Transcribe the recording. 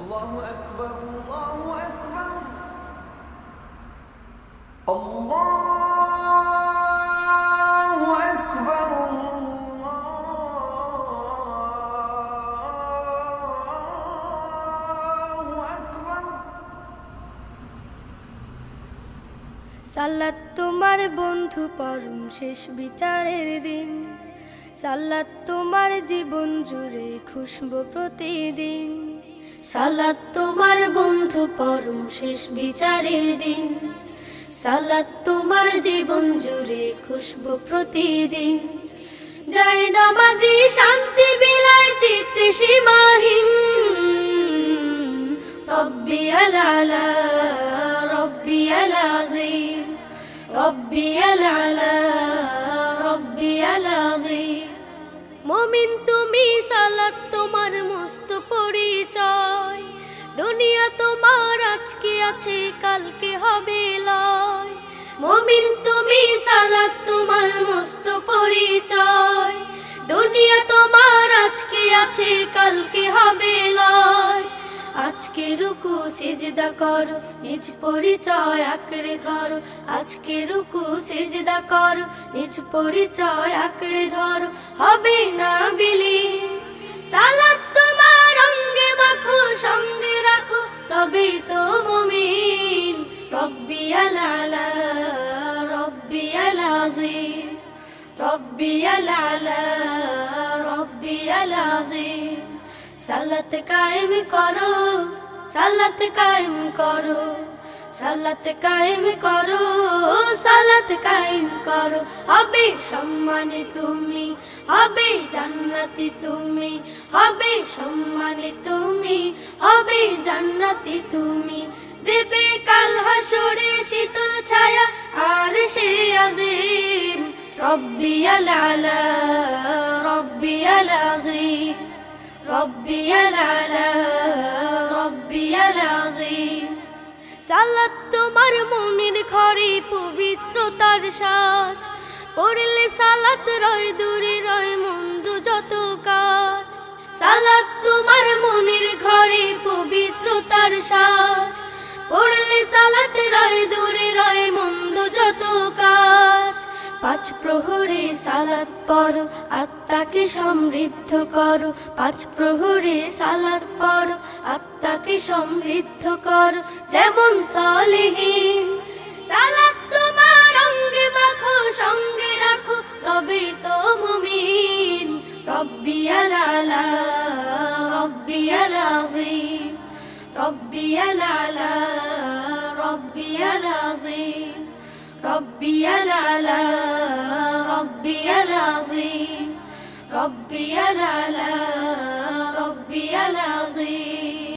الله أكبر الله أكبر الله أكبر الله أكبر সালাত তোমার বন্ধু পরম শেষ বিচারের দিন, সালাত তোমার জীবন জুড়ে খুশবু প্রতিদিন। সালাত তোমার বন্ধু পরম শেষ বিচারের দিন, সালাত তোমার জীবন জুড়ে খুশবু প্রতিদিন। যায় নামাজি শান্তি বিলায় চিত্তে সীমাহীন, রব্বিয়াল আলা রব্বিয়াল আযীম, রব্বিয়াল আলা রব্বিয়াল আযীম। মুমিন তুমি, সালাত তোমার মস্ত পরিচয়, দুনিয়া তোমার আজকে আছে কালকে হবে লয়। মুমিন তুমি, সালাত তোমার মস্ত পরিচয়, দুনিয়া তোমার আজকে আছে কালকে হবে লয়। আজকে রুকু সিজদা করো, নিজ পরিচয় আঁকড়ে ধরো। আজকে রুকু সিজদা করো, নিজ পরিচয় আঁকড়ে ধরো, হবে না বিলীন। সালাত তোমার অঙ্গে মাখো, সঙ্গে রাখো, তবেই তো মুমিন। রব্বিয়াল আলা রব্বিয়াল আযীম, রব্বিয়াল আলা রব্বিয়াল আযীম। সালাত কায়েম করো, সালাত কায়েম করো, সালাত কায়েম করো, সালাত কায়েম করো। হবে সম্মানে তুমি, হবে জান্নাতি তুমি, হবে সম্মানে তুমি, হবে জান্নাতি তুমি। দেবে কাল হাসরে শীতল ছায়া আরশে আযীম। রব্বিয়াল আলা রব্বিয়াল আযীম, রব্বিয়াল আলা রব্বিয়াল আযীম। সালাত তোমার মনের ঘরে পবিত্রতার সাজ, পড়লে সালাত রয় দূরে রয় মন্দ যত কাজ। সালাত তোমার মনের ঘরে পবিত্রতার সাজ, পড়লে সালাত রয় দূরে রয় মন্দ যত কাজ। পাঁচ প্রহরে সালাত পড়ো, আত্মাকে সমৃদ্ধ করো। পাঁচ প্রহরে সালাত পড়ো, আত্মাকে সমৃদ্ধ করো, যেমন সালেহীন। সালাত তোমার অঙ্গে মাখো, সঙ্গে রাখো, তবেই তো মুমিন। রব্বিয়াল আলা রব্বিয়াল আযীম, রব্বিয়াল আলা রব্বিয়াল আযীম, রব্বিয়াল আলা রব্বিয়াল আযীম, রব্বিয়াল আলা রব্বিয়াল আযীম।